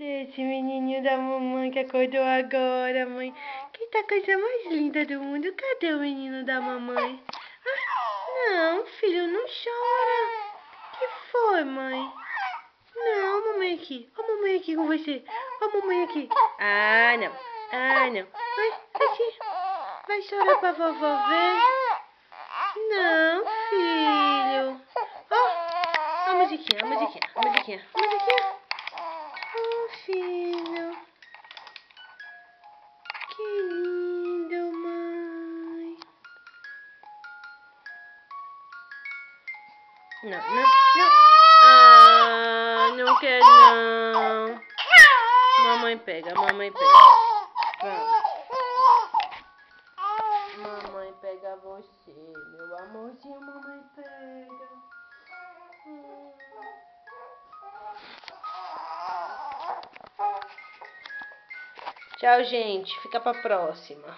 Desse menininho da mamãe que acordou agora, mãe. Que tá a coisa mais linda do mundo. Cadê o menino da mamãe? Ah, não, filho, não chora. Que foi, mãe? Não, mamãe aqui. Ó, mamãe aqui com você. Ó, mamãe aqui. Ah, não. Ah, não. Vai, aqui. Vai chorar pra vovó ver? Não, filho. Ó, a musiquinha, a musiquinha, a musiquinha, a musiquinha. Oh, filho. Que lindo, mãe. Não, não, não. Ah, não quero não. Mamãe pega, mamãe pega. Vamos. Mamãe pega você, meu amorzinho, mamãe pega. Tchau, gente. Fica pra próxima.